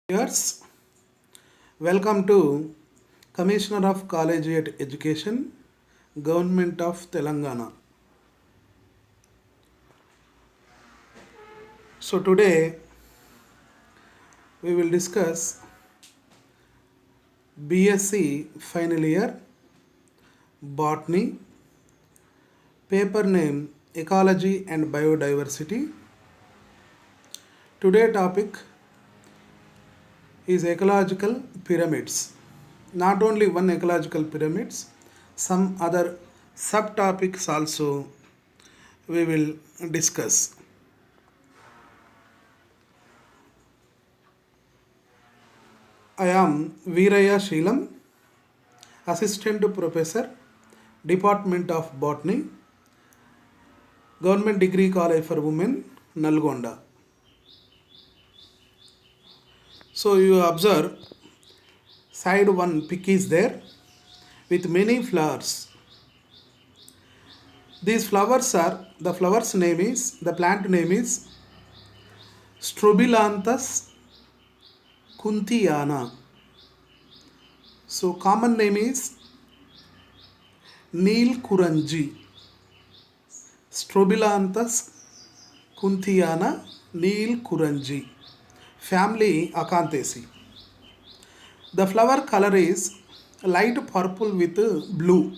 Viewers, welcome to Commissioner of Collegiate Education, Government of Telangana. So today we will discuss BSc final year Botany, paper name Ecology and Biodiversity. Today topic is ecological pyramids. Not only one ecological pyramids, some other subtopics also we will discuss. I am Veeraya Sheelam, Assistant Professor, Department of Botany, Government Degree College for Women, Nalgonda. So you observe side one pic is there with many flowers. These flowers are, the flower's name is, the plant name is Strobilanthes kunthiana. So common name is Neelkuranji. Strobilanthes kunthiana Neelkuranji. Family Acanthaceae. The flower color is light purple with blue.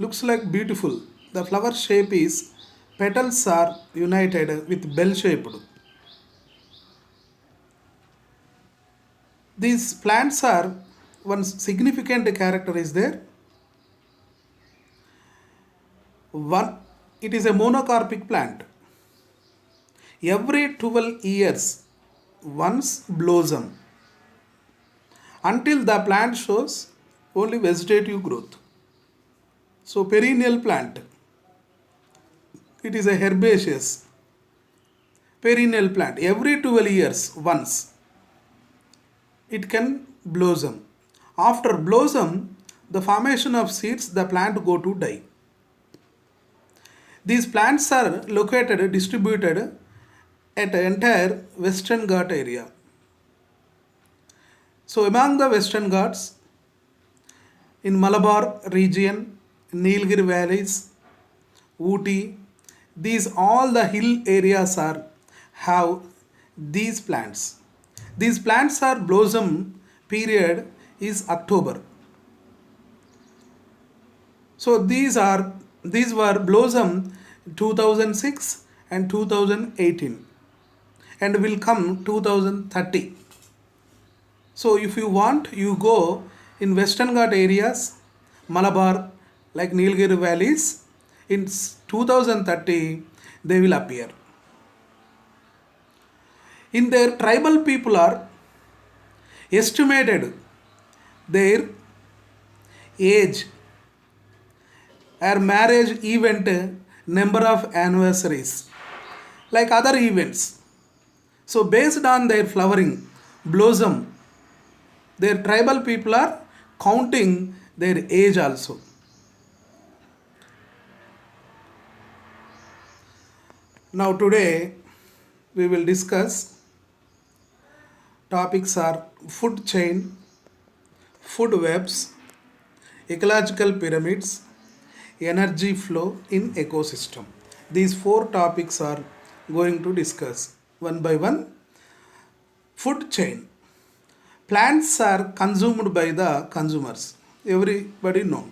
Looks like beautiful. The flower shape is petals are united with bell shaped. These plants are, one significant character is there. One, it is a monocarpic plant. Every 12 years once blossom until the plant shows only vegetative growth. So perennial plant. It is a herbaceous perennial plant. Every 12 years once it can blossom. After blossom, the formation of seeds, the plant go to die. These plants are located, distributed at the entire Western Ghat area. So among the Western Ghats, in Malabar region, Nilgiri valleys, Ooty, these all the hill areas are have these plants. These plants are blossom period is October. So these were blossom 2006 and 2018 and will come 2030. So if you want, you go in Western Ghat areas, Malabar, like Nilgiri valleys, in 2030 they will appear. In their tribal people are estimated their age or marriage event number of anniversaries like other events. So based on their flowering, blossom, their tribal people are counting their age also. Now today we will discuss topics are food chain, food webs, ecological pyramids, energy flow in ecosystem. These four topics are going to discuss one by one. Food chain. Plants are consumed by the consumers. Everybody know.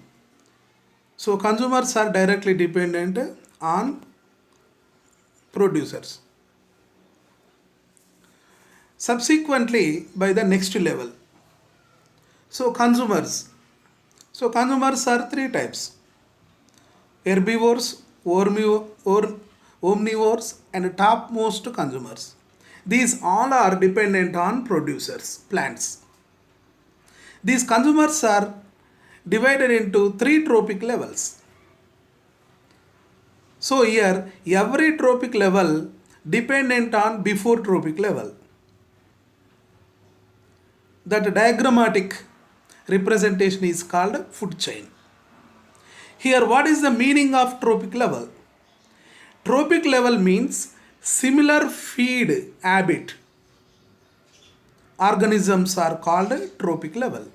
So consumers are directly dependent on producers. Subsequently by the next level. So consumers. So consumers are three types: herbivores, omnivores, and topmost consumers. These all are dependent on producers, plants. These consumers are divided into three trophic levels. So here every trophic level dependent on before trophic level. That diagrammatic representation is called food chain. Here what is the meaning of trophic level? Trophic level means similar feed habit organisms are called trophic level.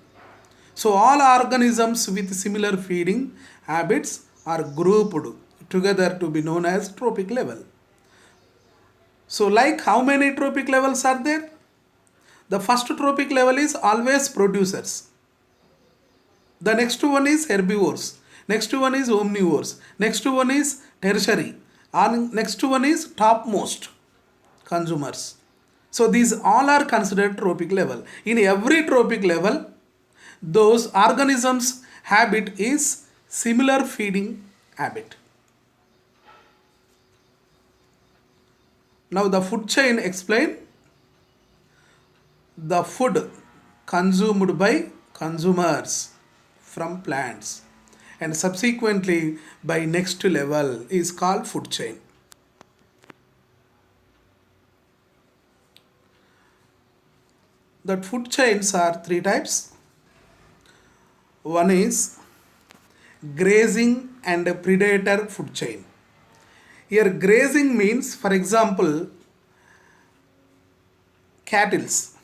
So all organisms with similar feeding habits are grouped together to be known as trophic level. So like how many trophic levels are there? The first trophic level is always producers. The next one is herbivores. Next one is omnivores. Next one is tertiary. And next one is topmost consumers. So these all are considered trophic level. In every trophic level, those organisms habit is similar feeding habit. Now the food chain explain the food consumed by consumers from plants and subsequently by next level is called food chain. That food chains are three types. One is grazing and predator food chain. Here grazing means, for example, cattles.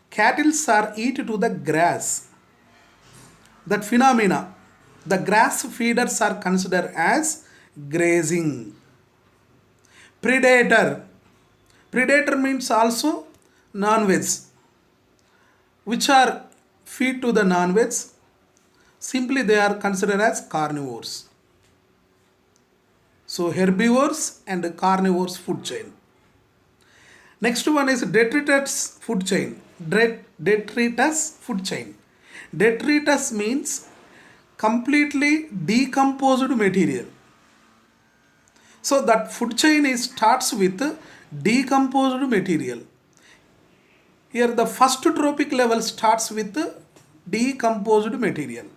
Cattles are eat to the grass. That phenomena, the grass feeders are considered as grazing. Predator. Predator means also non-veg, which are feed to the non-veg. Simply they are considered as carnivores. So herbivores and carnivores food chain. Next one is detritus food chain. Detritus food chain. Detritus means completely decomposed material. So that food chain starts with decomposed material. Here the first trophic level starts with decomposed material.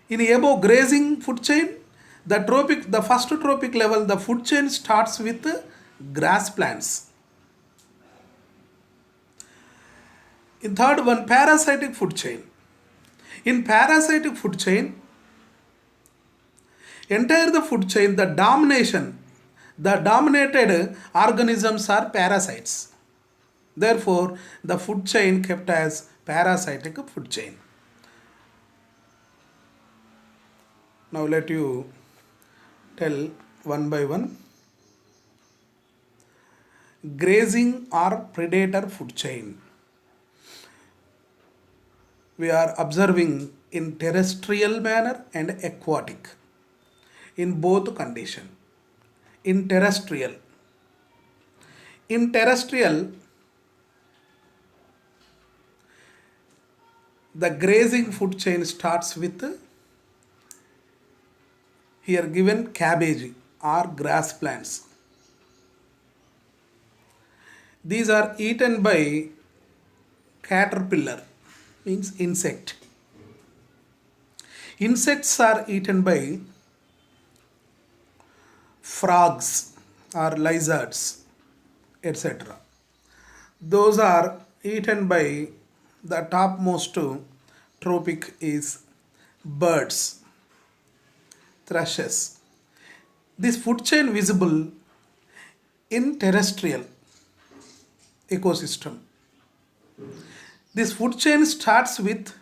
In above grazing food chain, the first trophic level, the food chain starts with grass plants. In third one, parasitic food chain. In parasitic food chain, entire the food chain, the dominated organisms are parasites. Therefore, the food chain kept as parasitic food chain. Now let you tell one by one. Grazing or predator food chain. We are observing in terrestrial manner and aquatic in both condition. In terrestrial, the grazing food chain starts with here given cabbage or grass plants. These are eaten by caterpillar, means insect. Insects are eaten by frogs or lizards, etc. Those are eaten by the topmost trophic is birds, thrushes. This food chain visible in terrestrial ecosystem. This food chain starts with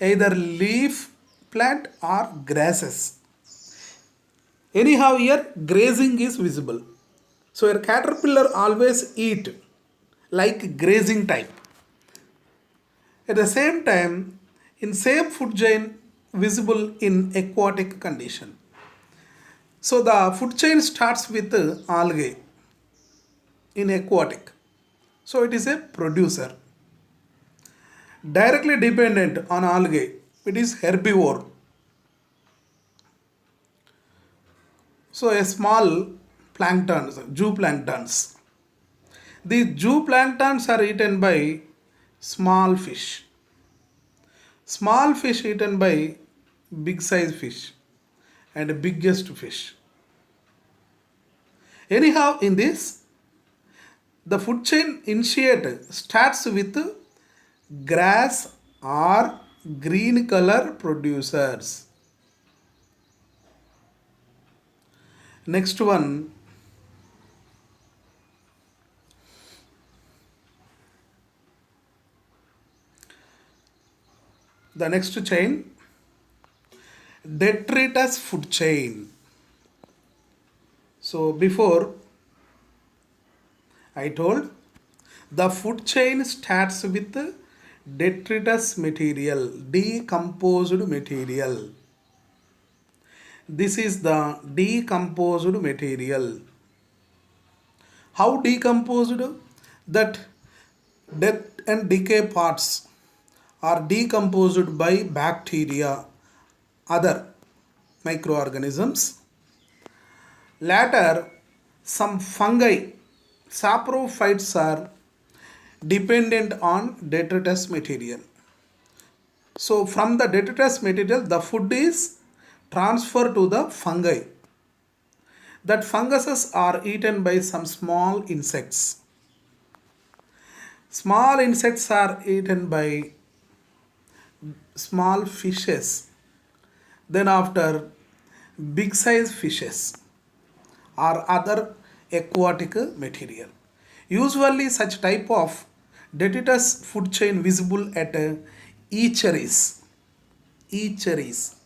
either leaf plant or grasses. Anyhow, here grazing is visible. So a caterpillar always eat like grazing type. At the same time, in same food chain visible in aquatic condition. So the food chain starts with algae in aquatic. So it is a producer. Directly dependent on algae, it is herbivore. So a small planktons, zooplanktons. These zooplanktons are eaten by small fish. Small fish eaten by big size fish and biggest fish. Anyhow, in this, the food chain initiate starts with grass or green color producers. Next one, The next chain, detritus food chain. So before I told, the food chain starts with detritus material, decomposed material. This is the decomposed material. How decomposed? That death and decay parts are decomposed by bacteria, other microorganisms. Later, some fungi, saprophytes are dependent on detritus material. So from the detritus material, the food is transferred to the fungi. That funguses are eaten by some small insects. Small insects are eaten by small fishes. Then after, big size fishes or other aquatic material. Usually such type of detritus food chain visible at eateries. Eateries.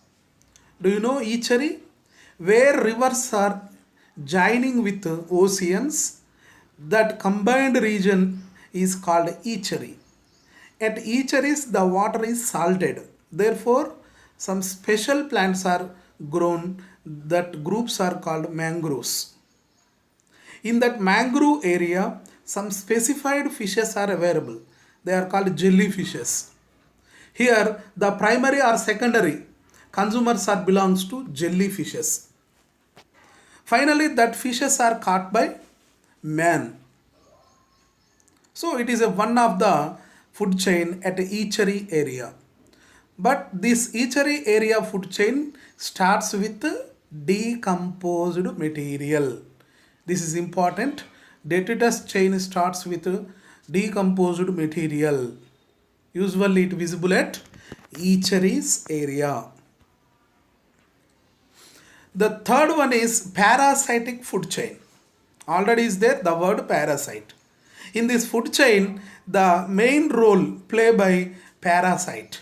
Do you know eatery? Where rivers are joining with oceans, that combined region is called eatery. At eateries, the water is salted. Therefore, some special plants are grown. That groups are called mangroves. In that mangrove area, some specified fishes are available. They are called jellyfishes. Here, the primary or secondary consumers are belongs to jellyfishes. Finally, that fishes are caught by man. So it is a one of the food chain at a eatery area. But this eatery area food chain starts with decomposed material. This is important. Detritus chain starts with decomposed material. Usually it visible at eateries area. The third one is parasitic food chain. Already is there the word parasite. In this food chain, the main role played by parasite.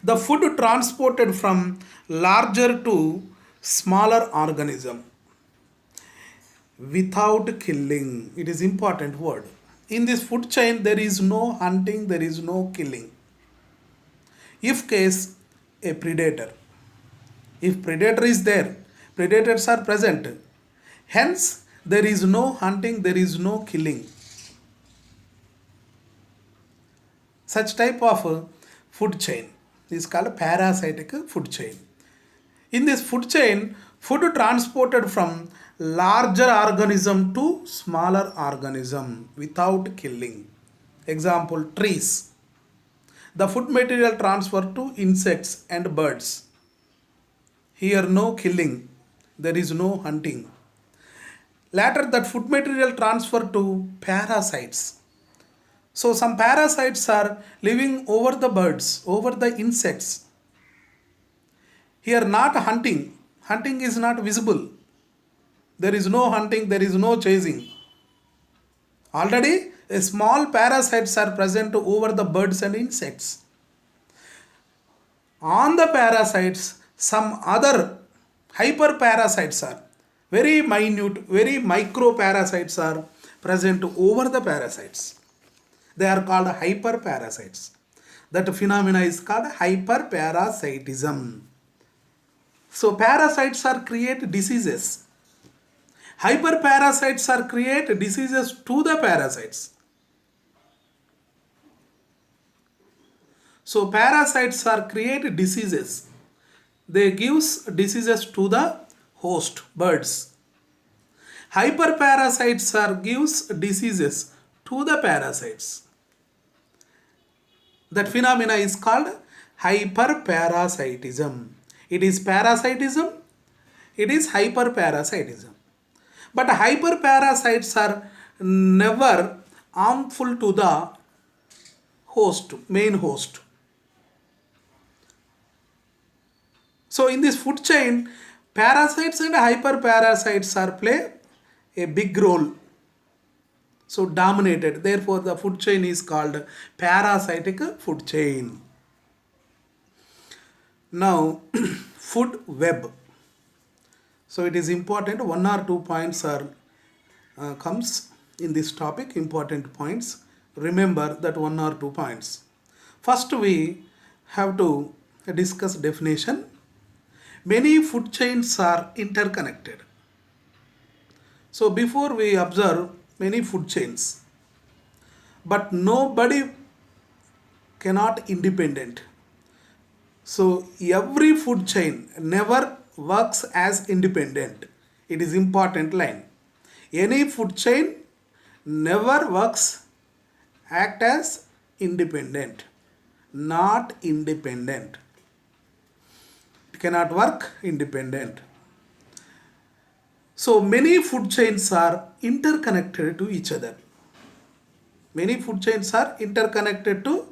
The food transported from larger to smaller organism without killing. It is important word. In this food chain, there is no hunting, there is no killing. If case, a predator. If predator is there, predators are present. Hence, there is no hunting, there is no killing. Such type of food chain is called parasitic food chain. In this food chain, food transported from larger organism to smaller organism without killing. Example, trees. The food material transferred to insects and birds. Here no killing, there is no hunting. Later that food material transferred to parasites. So some parasites are living over the birds, over the insects. Here not hunting. Hunting is not visible. There is no hunting, there is no chasing. Already a small parasites are present over the birds and insects. On the parasites, some other hyperparasites are very minute, very micro parasites are present over the parasites. They are called hyperparasites. That phenomena is called hyperparasitism. So parasites are create diseases. Hyperparasites are create diseases to the parasites. So parasites are create diseases. They gives diseases to the host birds. Hyperparasites are gives diseases to the parasites. That phenomena is called hyperparasitism. It is parasitism, it is hyperparasitism. But hyperparasites are never harmful to the host, main host. So in this food chain, parasites and hyperparasites are play a big role. So dominated. Therefore, the food chain is called parasitic food chain. Now, food web. So it is important. One or two points are comes in this topic. Important points. Remember that one or two points. First, we have to discuss definition. Many food chains are interconnected. So before we observe many food chains, but nobody cannot independent. So every food chain never works as independent. It is important line. Any food chain never works act as independent. Not independent. It cannot work independent. So many food chains are interconnected to each other. Many food chains are interconnected to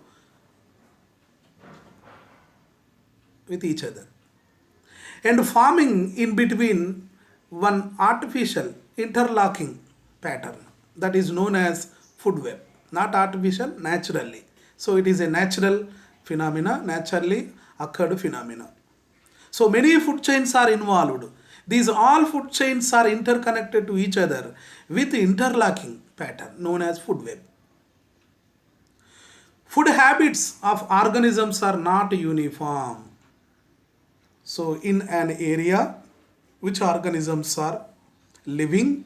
with each other and forming in between one artificial interlocking pattern that is known as food web. Not artificial, naturally. So it is a natural phenomena, naturally occurred phenomena. So many food chains are involved. These all food chains are interconnected to each other with interlocking pattern known as food web. Food habits of organisms are not uniform. So in an area which organisms are living,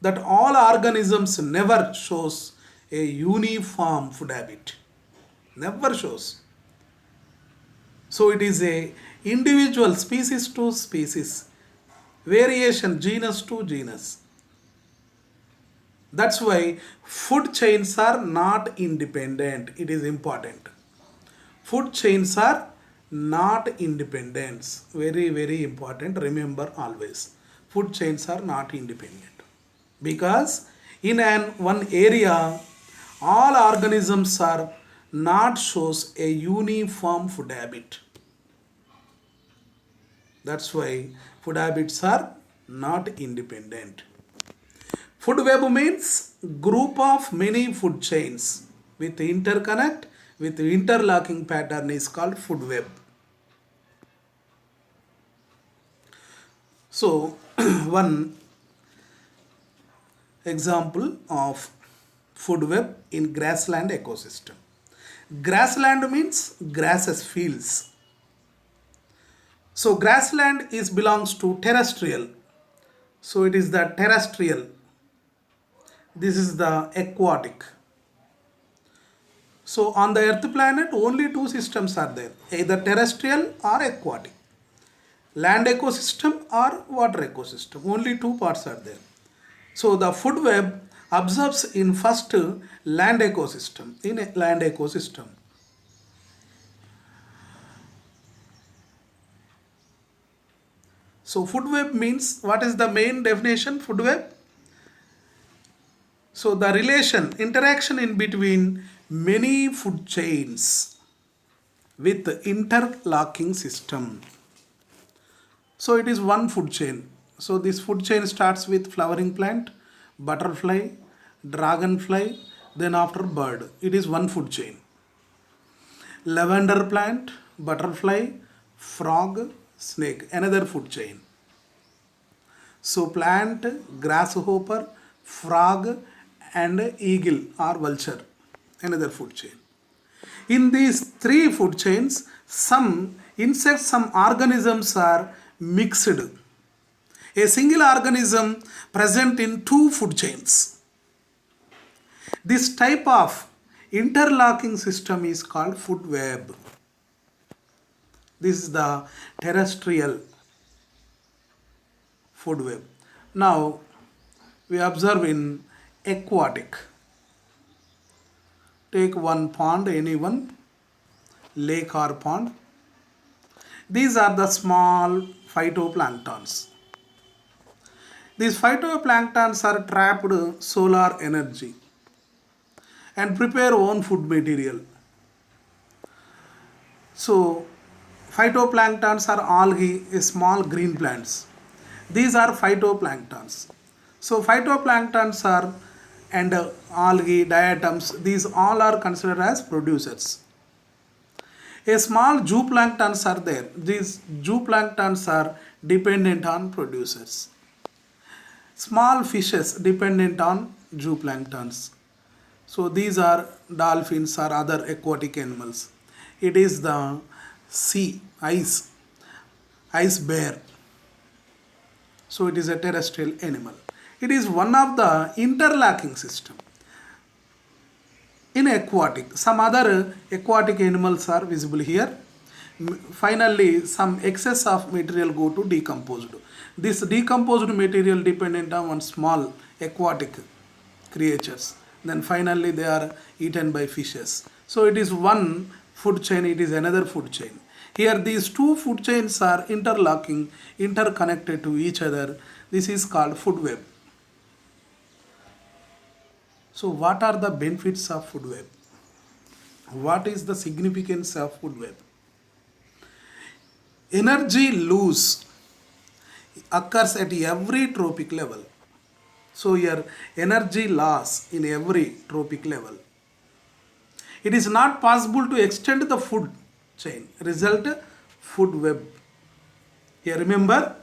that all organisms never shows a uniform food habit. Never shows. So it is a individual species to species, variation genus to genus. That's why food chains are not independent. It is important. Food chains are not independent. Very, very important. Remember always. Food chains are not independent. Because in one area, all organisms are not shows a uniform food habit. That's why food habits are not independent. Food web means group of many food chains with interconnect with interlocking pattern is called food web. So one example of food web in grassland ecosystem. Grassland means grasses fields. So grassland is belongs to terrestrial. So it is the terrestrial. This is the aquatic. So on the earth planet only two systems are there, either terrestrial or aquatic. Land ecosystem or water ecosystem. Only two parts are there. So the food web observes in first land ecosystem. In a land ecosystem. So food web means, what is the main definition? Food web. So the relation, interaction in between many food chains with interlocking system. So it is one food chain. So this food chain starts with flowering plant, butterfly, dragonfly, then after bird. It is one food chain. Lavender plant, butterfly, frog, snake, another food chain. So plant, grasshopper, frog and eagle or vulture, another food chain. In these three food chains, some insects, some organisms are mixed. A single organism present in two food chains. This type of interlocking system is called food web. This is the terrestrial food web. Now we observe in aquatic. Take one pond, any one, lake or pond. These are the small phytoplanktons. These phytoplanktons are trapped solar energy and prepare own food material. So phytoplanktons are algae, small green plants. These are phytoplanktons. So phytoplanktons are and algae, diatoms, these all are considered as producers. A small zooplanktons are there. These zooplanktons are dependent on producers. Small fishes dependent on zooplanktons. So these are dolphins or other aquatic animals. It is the sea, ice bear. So it is a terrestrial animal. It is one of the interlocking system. In aquatic, some other aquatic animals are visible here. Finally, some excess of material go to decomposed. This decomposed material dependent on one small aquatic creatures. Then finally they are eaten by fishes. So it is one food chain, it is another food chain. Here these two food chains are interlocking, interconnected to each other. This is called food web. So what are the benefits of food web? What is the significance of food web? Energy loss occurs at every trophic level. So here energy loss in every trophic level. It is not possible to extend the food chain. Result, food web. Here remember,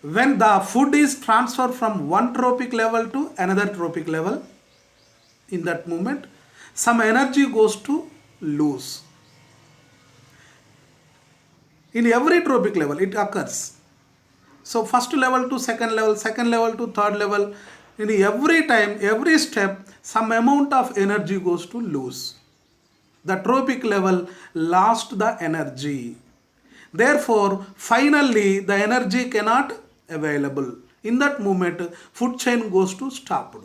when the food is transferred from one trophic level to another trophic level, in that moment some energy goes to lose. In every trophic level it occurs. So first level to second level to third level, in every time, every step, some amount of energy goes to lose. The trophic level lost the energy. Therefore, finally the energy cannot available. In that moment, food chain goes to stopped.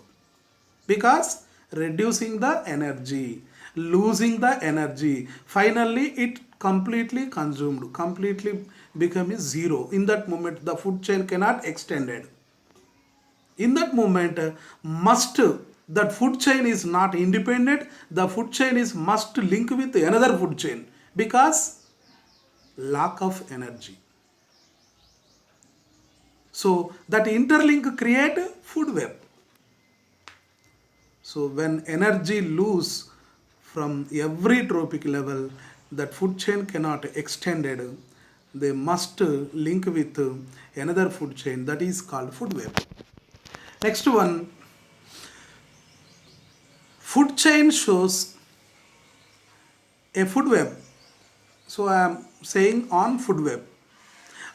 Because reducing the energy, losing the energy, finally it completely consumed, completely become zero. In that moment the food chain cannot extended. In that moment that food chain is not independent, the food chain is must link with another food chain because lack of energy. So that interlink create food web. So when energy lose from every trophic level, that food chain cannot extended. They must link with another food chain, that is called food web. Next one, food chain shows a food web. So I am saying on food web.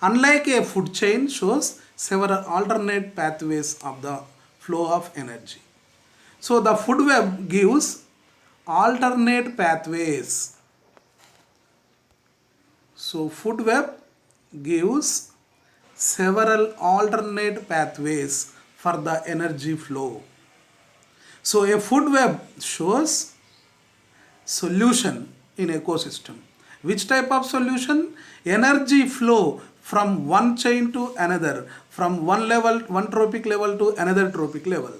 Unlike a food chain shows several alternate pathways of the flow of energy. So the food web gives alternate pathways. So food web gives several alternate pathways for the energy flow. So a food web shows solution in ecosystem. Which type of solution? Energy flow from one chain to another, from one level, one trophic level to another trophic level.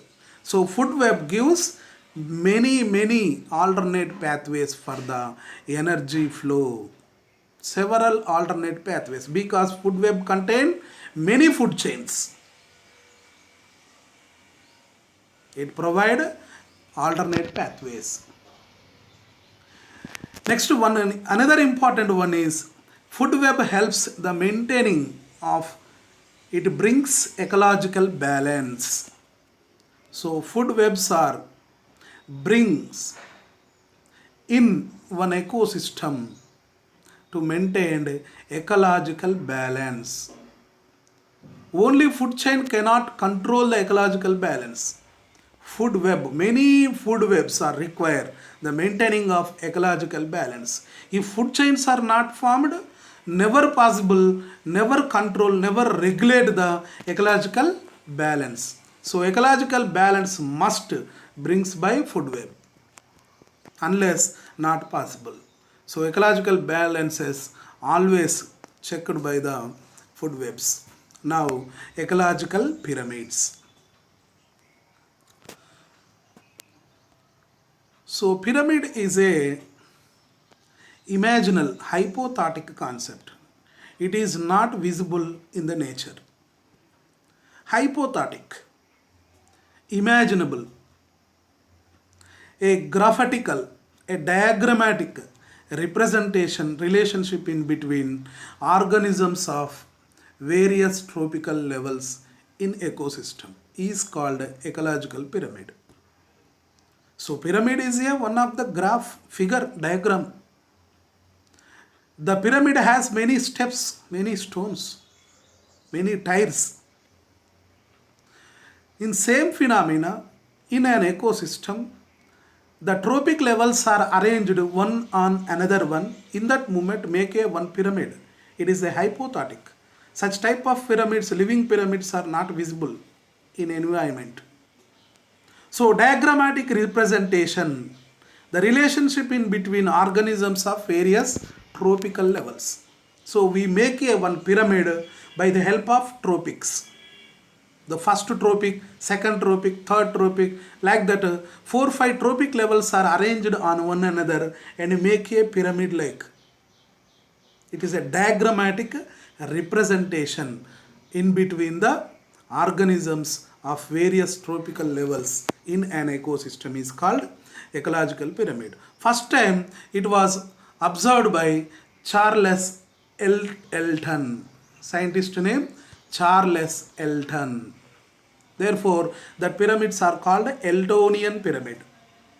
So food web gives many alternate pathways for the energy flow. Several alternate pathways because food web contain many food chains. It provide alternate pathways. Next one, another important one is food web helps the maintaining of, it brings ecological balance. So food webs are brings in one ecosystem to maintain ecological balance. Only food chain cannot control the ecological balance. Food web, many food webs are required the maintaining of ecological balance. If food chains are not formed, never possible, never control, never regulate the ecological balance. So ecological balance must brings by food web, unless not possible. So ecological balance is always checked by the food webs. Now ecological pyramids. So pyramid is a imaginal hypothetic concept. It is not visible in the nature. Hypothetic, imaginable, a graphatical, a diagrammatic representation relationship in between organisms of various tropical levels in ecosystem is called ecological pyramid. So pyramid is a one of the graph figure diagram. The pyramid has many steps, many stones, many tiers. In same phenomena, in an ecosystem, the tropic levels are arranged one on another one. In that movement, make a one pyramid. It is a hypothetic. Such type of pyramids, living pyramids, are not visible in environment. So diagrammatic representation, the relationship in between organisms of various tropical levels. So we make a one pyramid by the help of tropics. The first tropic, second tropic, third tropic, like that 4-5 tropic levels are arranged on one another and make a pyramid like. It is a diagrammatic representation in between the organisms of various tropical levels in an ecosystem is called ecological pyramid. First time it was observed by Charles Elton, scientist name Charles Elton. Therefore, the pyramids are called Eltonian pyramid.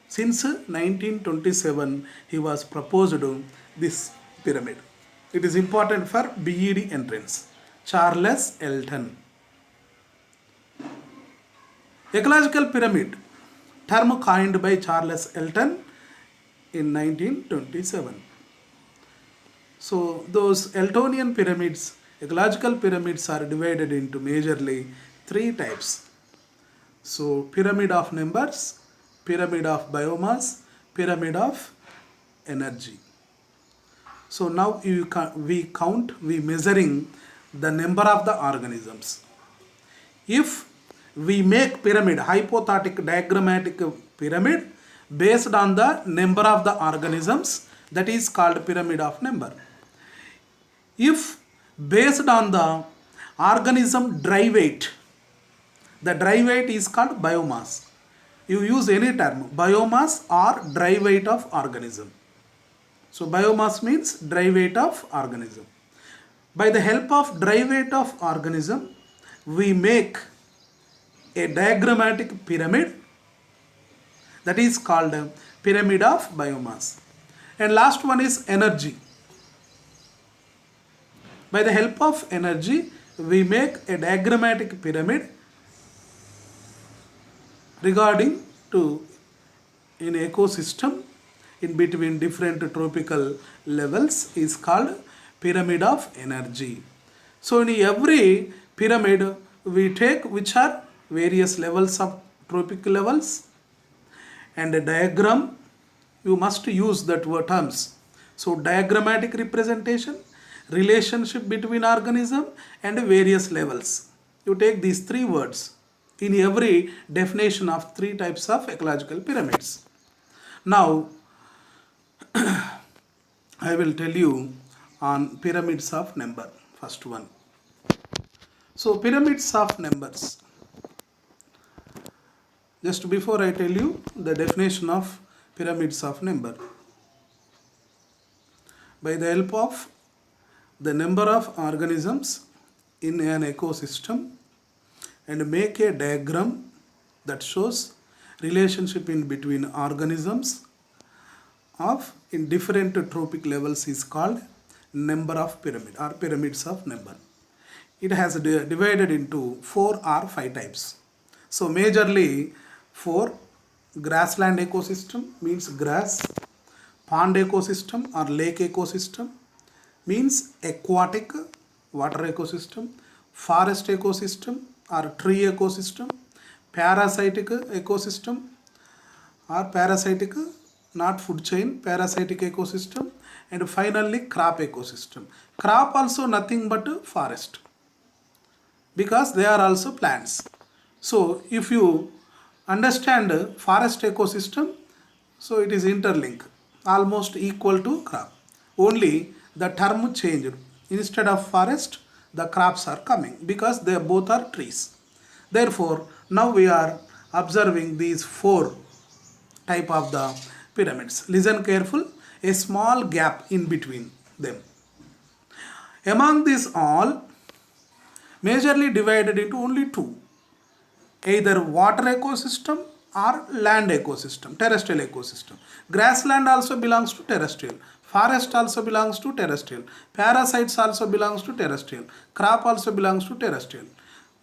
Since 1927, he was proposed this pyramid. It is important for BEd entrance. Charles Elton. Ecological pyramid, term coined by Charles Elton in 1927. So those Eltonian pyramids, ecological pyramids, are divided into majorly 3 types. So pyramid of numbers, pyramid of biomass, pyramid of energy. So now we measuring the number of the organisms. If we make pyramid, hypothetic diagrammatic pyramid based on the number of the organisms, that is called pyramid of number. If based on the organism dry weight, the dry weight is called biomass. You use any term, biomass or dry weight of organism. So biomass means dry weight of organism. By the help of dry weight of organism, we make a diagrammatic pyramid, that is called a pyramid of biomass. And last one is energy. By the help of energy, we make a diagrammatic pyramid regarding to in ecosystem in between different tropical levels is called pyramid of energy. So in every pyramid we take which are various levels of tropic levels, and a diagram you must use that word terms. So diagrammatic representation, relationship between organism and various levels. You take these 3 words in every definition of 3 types of ecological pyramids. Now I will tell you on pyramids of number. First one. So pyramids of numbers. Just before I tell you the definition of pyramids of number. By the help of the number of organisms in an ecosystem and make a diagram that shows relationship in between organisms of in different trophic levels is called number of pyramid or pyramids of number. It has divided into 4 or 5 types. So majorly 4: grassland ecosystem means grass, pond ecosystem or lake ecosystem means aquatic water ecosystem, forest ecosystem or tree ecosystem, parasitic ecosystem or parasitic not food chain, parasitic ecosystem, and finally crop ecosystem. Crop also nothing but forest, because they are also plants. So if you understand forest ecosystem, so it is interlinked, almost equal to crop. Only the term changed. Instead of forest, the crops are coming because they both are trees. Therefore, now we are observing these 4 type of the pyramids. Listen careful. a small gap in between them. Among these all, majorly divided into only two, either water ecosystem or land ecosystem, terrestrial ecosystem. Grassland also belongs to terrestrial. Forest also belongs to terrestrial. Parasites also belongs to terrestrial. Crop also belongs to terrestrial.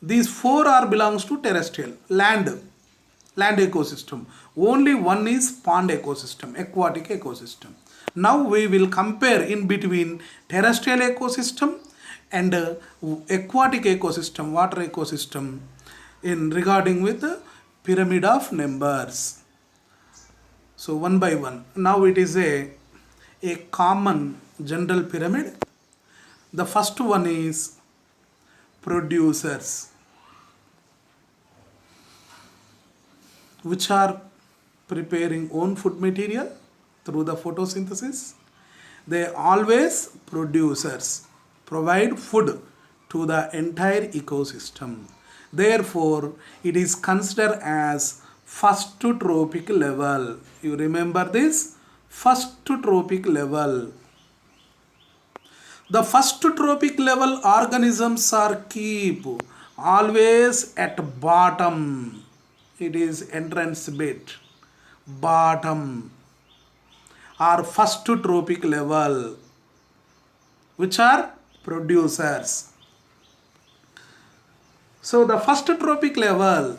These four are belongs to terrestrial. Land ecosystem. Only one is pond ecosystem, aquatic ecosystem. Now we will compare in between terrestrial ecosystem and aquatic ecosystem, water ecosystem, in regarding with the pyramid of numbers. So one by one. Now it is a common general pyramid. The first one is producers, which are preparing own food material through the photosynthesis. They always producers provide food to the entire ecosystem. Therefore, it is considered as first trophic level. You remember this? First trophic level. The first trophic level organisms are keep always at bottom. It is entrance bit. Bottom or first trophic level, which are producers. So the first trophic level,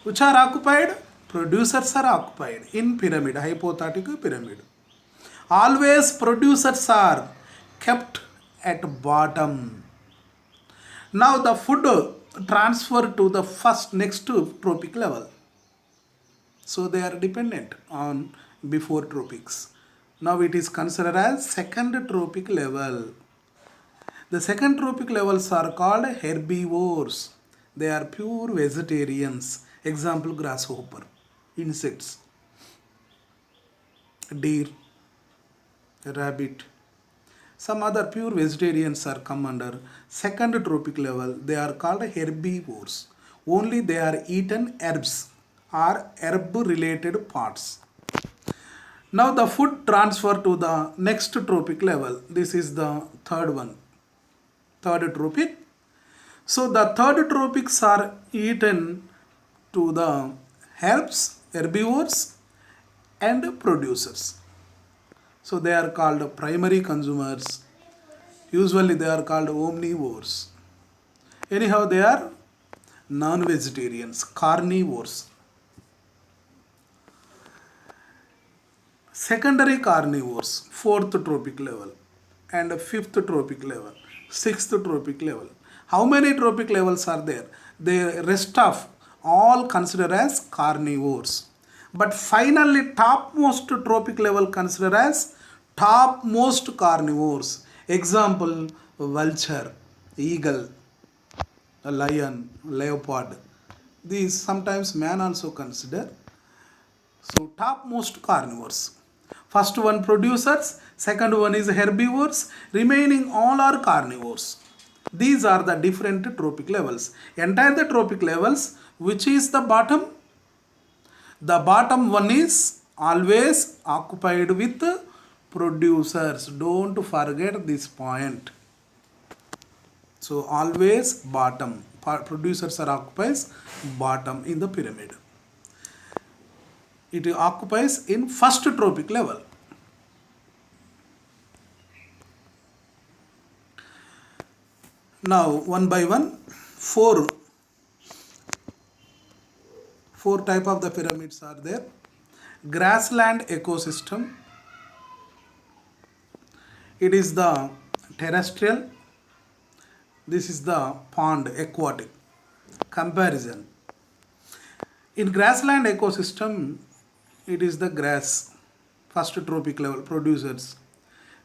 which are occupied, producers are occupied in pyramid, hypothetical pyramid. Always producers are kept at bottom. Now the food transfer to the first next to trophic level. So they are dependent on before tropics. Now it is considered as second trophic level. The second trophic levels are called herbivores. They are pure vegetarians. Example, grasshopper, insects, deer, rabbit. Some other pure vegetarians are come under second trophic level. They are called herbivores. Only they are eaten herbs or herb related parts. Now the food transfer to the next trophic level. This is the third one. Third trophic. So the third tropics are eaten to the herbs, herbivores and producers. So they are called primary consumers. Usually they are called omnivores. Anyhow, they are non-vegetarians, carnivores. Secondary carnivores, fourth trophic level and fifth trophic level, sixth trophic level. How many trophic levels are there? The rest of all considered as carnivores. But finally topmost trophic level considered as topmost carnivores. Example, vulture, eagle, a lion, leopard. These sometimes man also consider. So topmost carnivores. First one producers, second one is herbivores, remaining all are carnivores. These are the different trophic levels. Entire the trophic levels, which is the bottom? The bottom one is always occupied with producers. Don't forget this point. So always bottom. Producers are occupies bottom in the pyramid. It occupies in first trophic level. Now one by one, four type of the pyramids are there. Grassland ecosystem. It is the terrestrial. This is the pond, aquatic. Comparison. In grassland ecosystem, it is the grass, first trophic level, producers.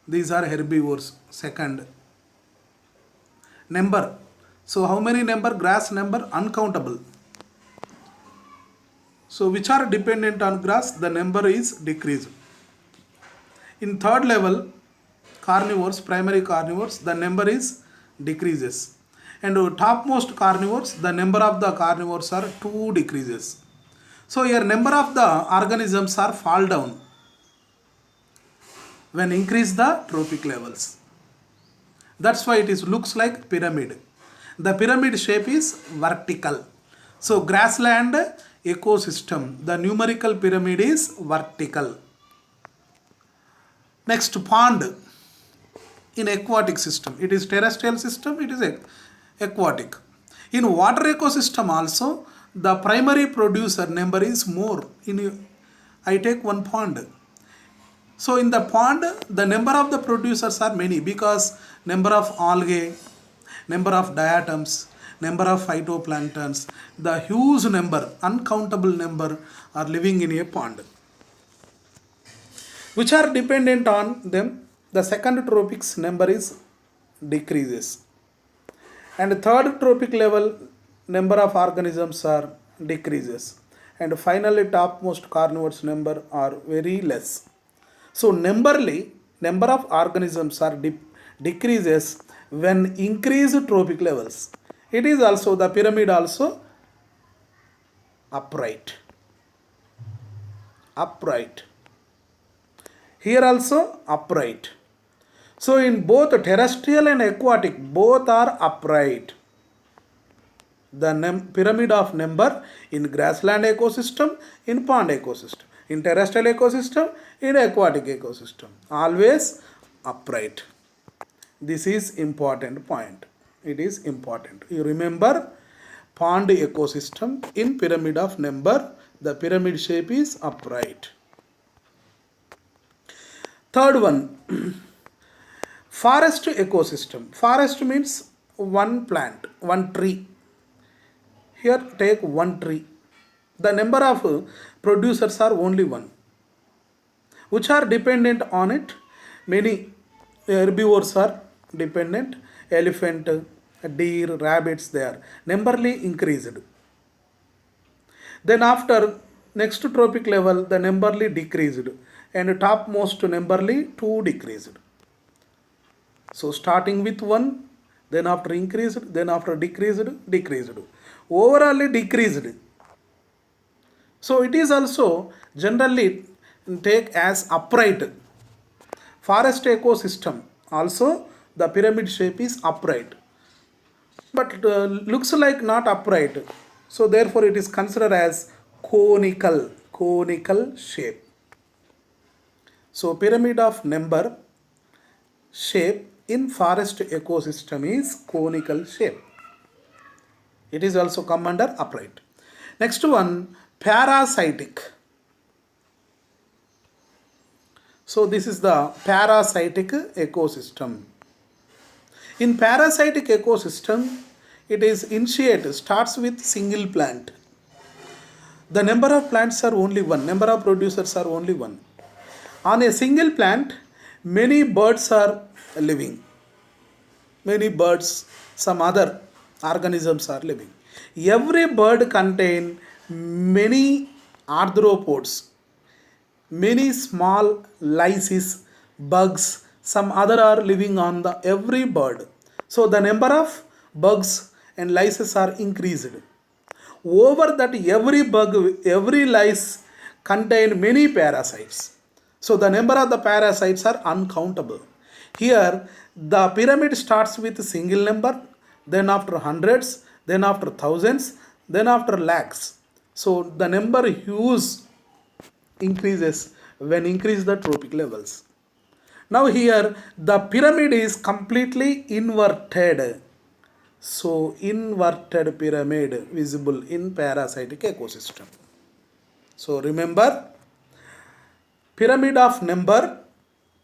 These are herbivores, second. Number. So how many number? Grass number uncountable. So which are dependent on grass, the number is decreased. In third level, carnivores, primary carnivores, the number is decreases. And topmost carnivores, the number of the carnivores are 2 decreases. So here number of the organisms are fall down. when increase the trophic levels. That's why it is looks like pyramid. The pyramid shape is vertical. So grassland ecosystem, the numerical pyramid is vertical. Next, pond in aquatic system. It is terrestrial system, it is aquatic. In water ecosystem also, the primary producer number is more. I take one pond. So in the pond, the number of the producers are many because number of algae, number of diatoms, number of phytoplanktons, the huge number, uncountable number are living in a pond, which are dependent on them. The second tropic's number is decreases, and third tropic level number of organisms are decreases, and finally topmost carnivores number are very less. So number of organisms are decreases when increased trophic levels. It is also the pyramid also upright. Here also upright. So in both terrestrial and aquatic, both are upright. The pyramid of number in grassland ecosystem, in pond ecosystem, in terrestrial ecosystem, in aquatic ecosystem, always upright. This is important point. It is important. You remember pond ecosystem in pyramid of number, the pyramid shape is upright. Third one, forest ecosystem. Forest means one plant, one tree. Here take one tree. The number of producers are only one, which are dependent on it. Many herbivores are dependent. Elephant, deer, rabbits, they are numberly increased. Then after next tropic level, the numberly decreased, and topmost numberly 2 decreased. So starting with 1, then after increased, then after decreased. Overall decreased. So it is also generally take as upright. Forest ecosystem also the pyramid shape is upright, but looks like not upright. So therefore it is considered as conical shape. So pyramid of number shape in forest ecosystem is conical shape. It is also come under upright. Next one, parasitic. So this is the parasitic ecosystem. In parasitic ecosystem, it is starts with single plant. The number of plants are only one, number of producers are only one. On a single plant, many birds are living. Many birds, some other organisms are living. Every bird contains many arthropods, many small lice, bugs, some other are living on the every bird. So the number of bugs and lices are increased. Over that every bug, every lice contain many parasites. So the number of the parasites are uncountable. Here the pyramid starts with single number, then after hundreds, then after thousands, then after lakhs. So the number huge increases when increase the trophic levels. Now here the pyramid is completely inverted. So inverted pyramid visible in parasitic ecosystem. So remember, pyramid of number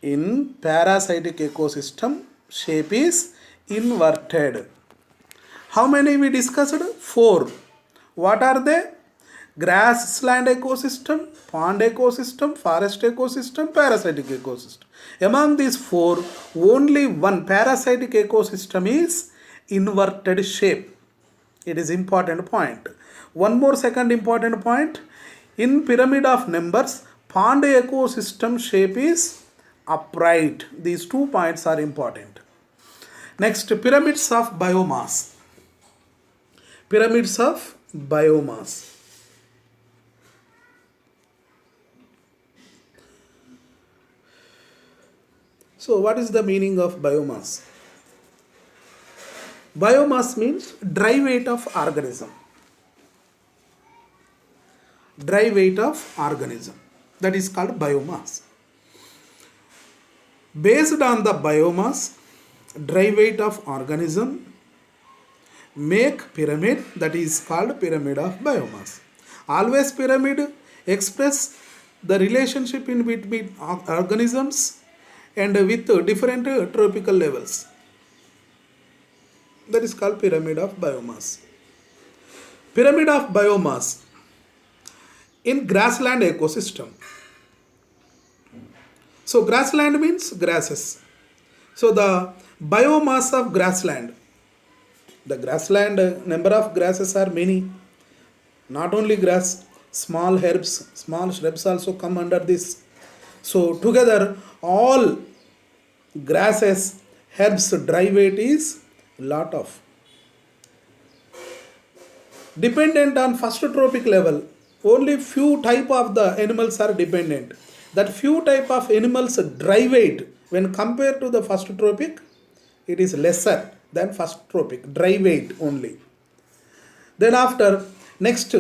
in parasitic ecosystem shape is inverted. How many we discussed? 4. What are they? Grassland ecosystem, pond ecosystem, forest ecosystem, parasitic ecosystem. Among these 4, only one parasitic ecosystem is inverted shape. It is important point. One more second important point. In pyramid of numbers, pond ecosystem shape is upright. These 2 points are important. Next, pyramids of biomass. Pyramids of biomass. So what is the meaning of biomass? Biomass means dry weight of organism. Dry weight of organism, that is called biomass. Based on the biomass, dry weight of organism make pyramid, that is called pyramid of biomass. Always pyramid express the relationship in between organisms and with different tropical levels. That is called pyramid of biomass. Pyramid of biomass in grassland ecosystem. So grassland means grasses. So the biomass of grassland, the grassland number of grasses are many. Not only grass, small herbs, small shrubs also come under this. So together all grasses, herbs dry weight is lot of. Dependent on first tropic level, only few type of the animals are dependent. That few type of animals dry weight when compared to the first tropic, it is lesser than first tropic, dry weight only. Then after, next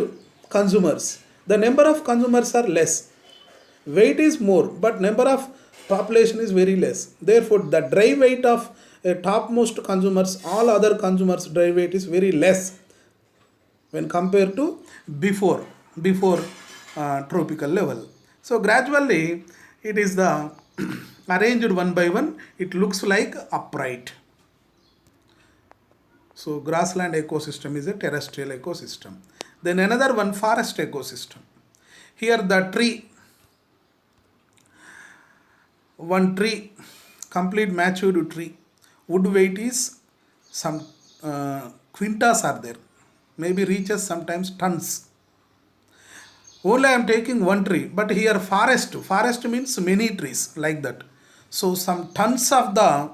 consumers, the number of consumers are less, weight is more, but number of population is very less. Therefore the dry weight of topmost consumers, all other consumers dry weight is very less when compared to before tropical level. So gradually it is the arranged one by one, it looks like upright. So grassland ecosystem is a terrestrial ecosystem. Then another one, forest ecosystem. Here the tree, one tree, complete matured tree, wood weight is some quintas are there, maybe reaches sometimes tons. Only I am taking one tree, but here forest means many trees like that. So some tons of the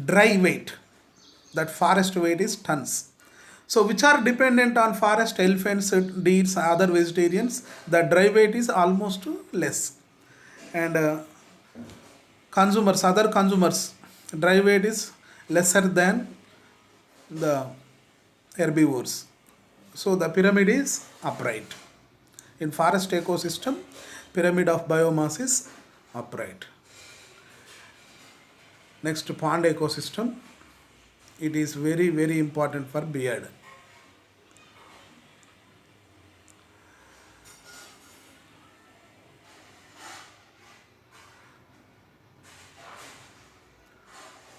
dry weight, that forest weight is tons. So which are dependent on forest, elephants, deers, other vegetarians, the dry weight is almost less. And consumers, other consumers, dry weight is lesser than the herbivores. So the pyramid is upright. In forest ecosystem, pyramid of biomass is upright. Next, pond ecosystem. It is very important for beard.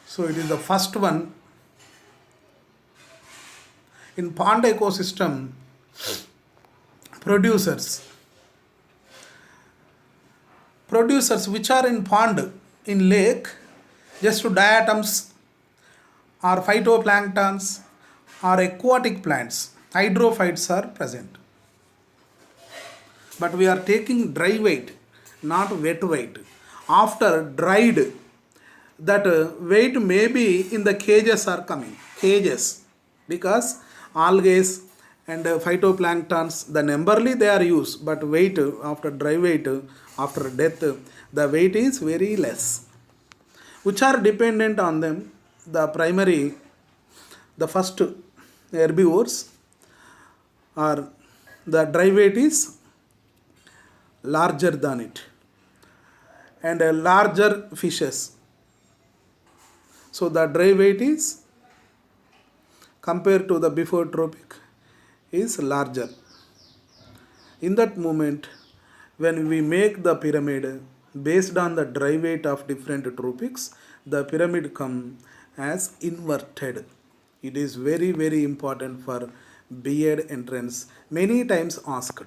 So it is the first one. In pond ecosystem, producers which are in pond, in lake, just diatoms or phytoplanktons or aquatic plants, hydrophytes are present. But we are taking dry weight, not wet weight. After dried, that weight may be in the cages are coming, cages, because algae and phytoplanktons, the numberly they are used, but weight, after dry weight, after death, the weight is very less. Which are dependent on them, the primary, the first herbivores, are the dry weight is larger than it, and larger fishes. So the dry weight is compared to the before tropic is larger. In that moment, when we make the pyramid based on the dry weight of different tropics, the pyramid come as inverted. It is very important for B.Ed entrance, many times asked.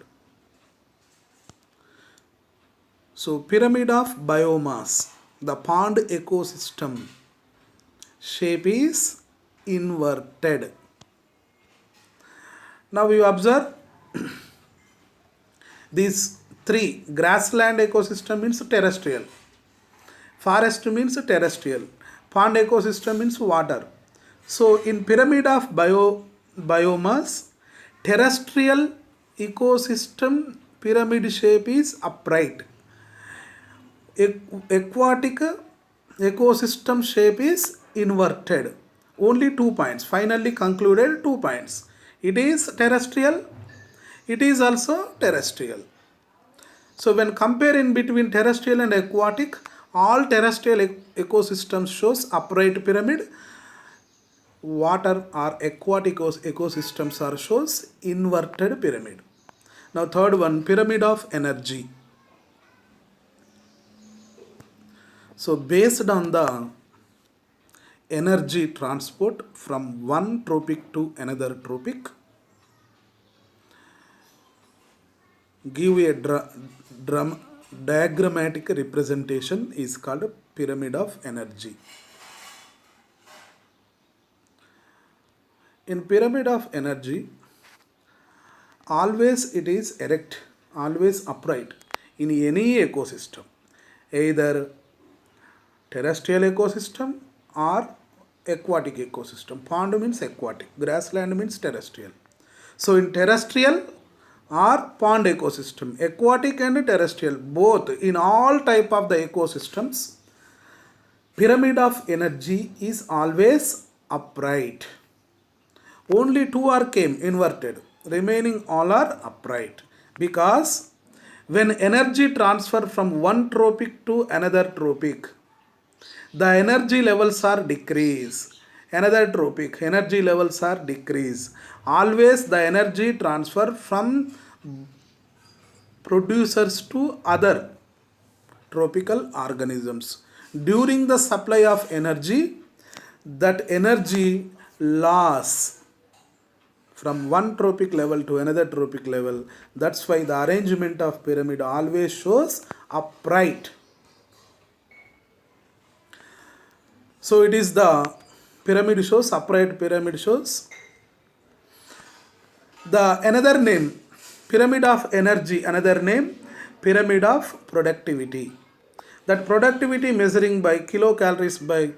So pyramid of biomass, the pond ecosystem shape is inverted. Now you observe these three. Grassland ecosystem means terrestrial, forest means terrestrial, pond ecosystem means water. So in pyramid of biomass, terrestrial ecosystem pyramid shape is upright. Aquatic ecosystem shape is inverted. Only 2 points. Finally concluded 2 points. It is terrestrial. It is also terrestrial. So when comparing between terrestrial and aquatic, all terrestrial ecosystems shows upright pyramid. Water or aquatic ecosystems are shows inverted pyramid. Now third one, pyramid of energy. So based on the energy transport from one tropic to another tropic, give a diagrammatic representation is called pyramid of energy. In pyramid of energy, always it is erect, always upright in any ecosystem, either terrestrial ecosystem or aquatic ecosystem. Pond means aquatic, grassland means terrestrial. So in terrestrial or pond ecosystem, aquatic and terrestrial, both in all type of the ecosystems, pyramid of energy is always upright. Only two are came inverted, remaining all are upright, because when energy transfer from one tropic to another tropic, the energy levels are decrease. Another tropic, energy levels are decrease. Always the energy transfer from producers to other tropical organisms. During the supply of energy, that energy loss from one tropic level to another tropic level. That's why the arrangement of pyramid always shows upright. So it is the pyramid shows, upright pyramid shows. The another name, pyramid of energy, another name, pyramid of productivity. That productivity measuring by kilocalories by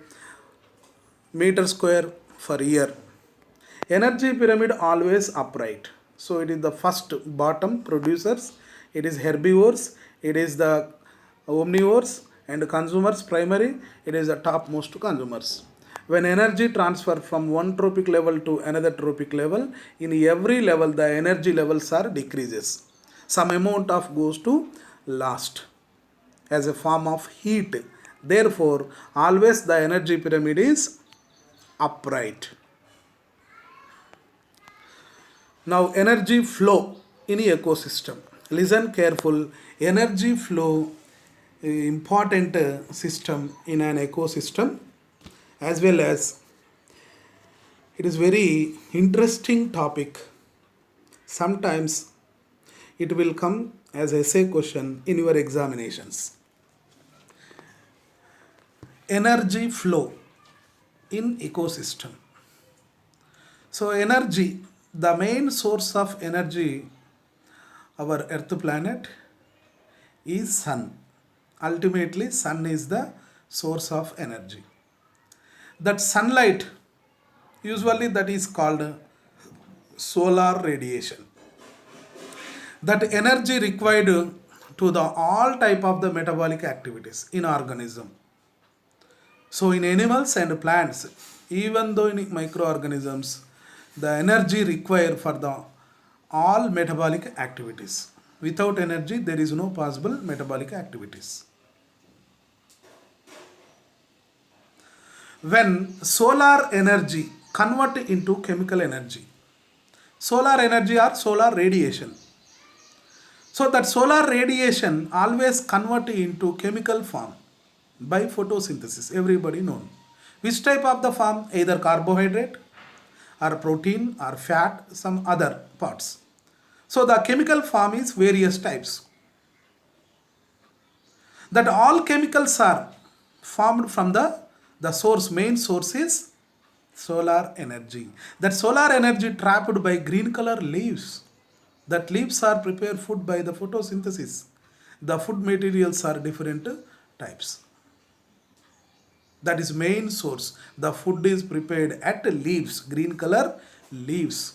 meter square for year. Energy pyramid always upright. So it is the first bottom producers, it is herbivores, it is the omnivores and consumers primary, it is the topmost consumers. When energy transfer from one tropic level to another tropic level, in every level the energy levels are decreases. Some amount of goes to last as a form of heat. Therefore, always the energy pyramid is upright. Now energy flow in ecosystem. Listen careful. Energy flow important system in an ecosystem, as well as it is very interesting topic. Sometimes it will come as essay question in your examinations. Energy flow in ecosystem. So energy, the main source of energy, our earth planet, is sun. Ultimately sun is the source of energy. That sunlight, usually that is called solar radiation. That energy required to the all type of the metabolic activities in organism. So in animals and plants, even though in microorganisms, the energy required for the all metabolic activities. Without energy, there is no possible metabolic activities. When solar energy convert into chemical energy, solar energy or solar radiation. So that solar radiation always convert into chemical form by photosynthesis, everybody known. Which type of the form? Either carbohydrate or protein or fat, some other parts. So the chemical form is various types. That all chemicals are formed from the source, main source is solar energy. That solar energy trapped by green color leaves. That leaves are prepared food by the photosynthesis. The food materials are different types. That is main source. The food is prepared at leaves, green color leaves.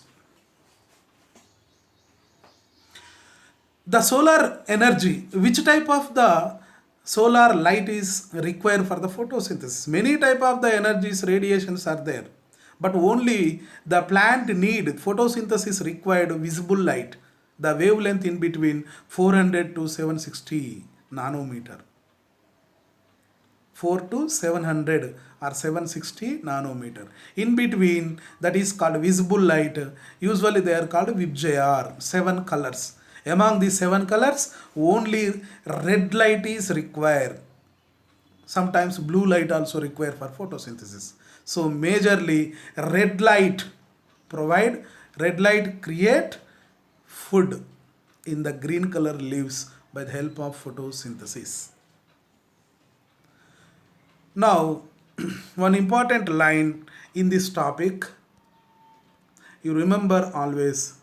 The solar energy, which type of the solar light is required for the photosynthesis. Many type of the energies radiations are there, but only the plant need photosynthesis required visible light, the wavelength in between 400 to 760 nanometer. 4 to 700 or 760 nanometer in between, that is called visible light. Usually they are called VIBGYOR, 7 colors. Among these 7 colors, only red light is required. Sometimes blue light also required for photosynthesis. So majorly red light provide, red light create food in the green color leaves by the help of photosynthesis. Now, one important line in this topic, you remember always,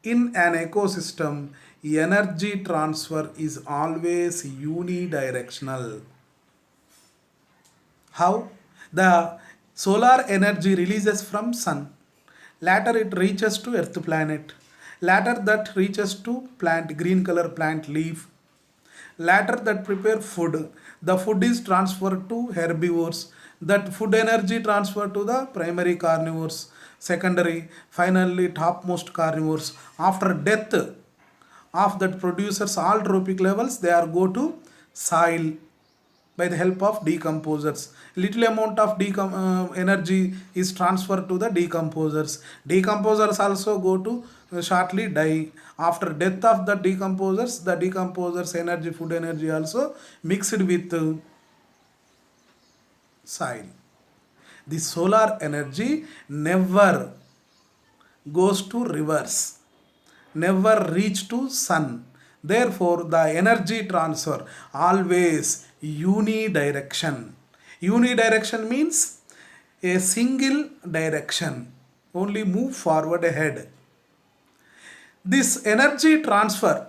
in an ecosystem, energy transfer is always unidirectional. How? The solar energy releases from sun, later it reaches to earth planet, later that reaches to plant, green color plant leaf, later that prepare food, the food is transferred to herbivores, that food energy transferred to the primary carnivores, secondary, finally topmost carnivores. After death of that producers all trophic levels, they are go to soil by the help of decomposers. Little amount of energy is transferred to the decomposers. Decomposers also go to shortly die. After death of the decomposers energy, food energy also mixed with soil. The solar energy never goes to reverse, never reach to sun. Therefore, the energy transfer always unidirection. Unidirection means a single direction, only move forward ahead. This energy transfer,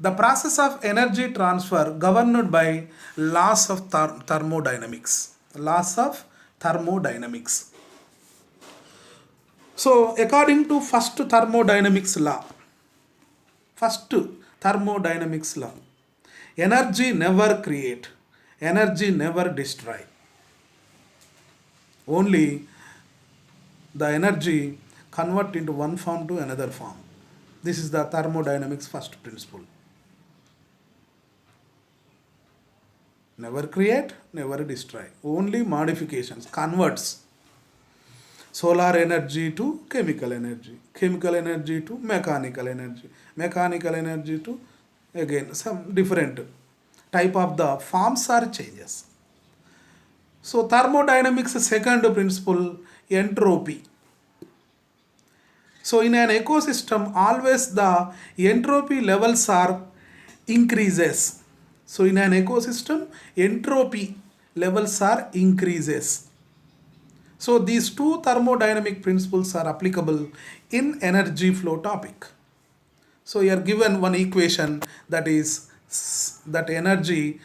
the process of energy transfer governed by laws of thermodynamics. Laws of thermodynamics. So, according to first thermodynamics law, energy never create, energy never destroy. Only the energy convert into one form to another form. This is the thermodynamics first principle. Never create, never destroy. Only modifications, converts solar energy to chemical energy to mechanical energy to again some different type of the forms or changes. So thermodynamics second principle, entropy. So in an ecosystem, always the entropy levels are increases. So in an ecosystem, entropy levels are increases. So these two thermodynamic principles are applicable in energy flow topic. So you are given one equation, that is that energy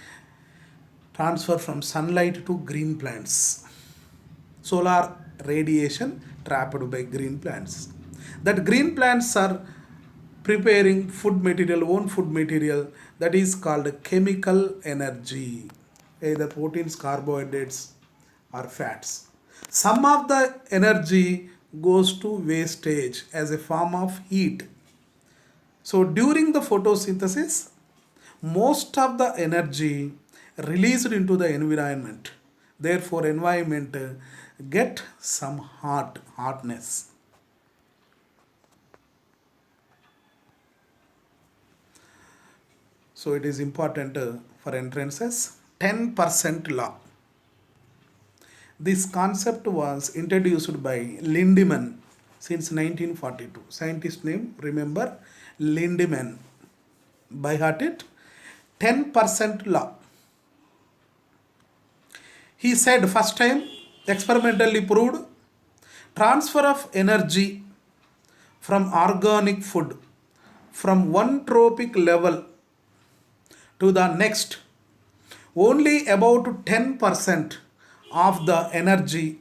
transfer from sunlight to green plants. Solar radiation trapped by green plants. That green plants are preparing food material, own food material, that is called chemical energy, either proteins, carbohydrates or fats. Some of the energy goes to wastage as a form of heat. So during the photosynthesis, most of the energy released into the environment. Therefore, environment get some hotness. So it is important for entrances. 10% law. This concept was introduced by Lindemann since 1942. Scientist name, remember, Lindemann. By heart it, 10% law. He said first time, experimentally proved, transfer of energy from organic food from one trophic level to the next, only about 10% of the energy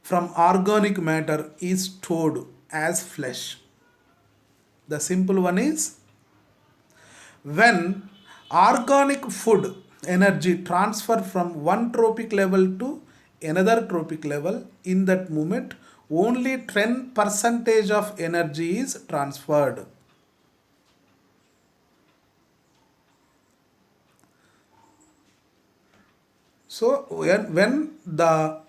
from organic matter is stored as flesh. The simple one is, when Organic food energy transfer from one trophic level to another trophic level. In that moment only 10 percentage of energy is transferred. So when the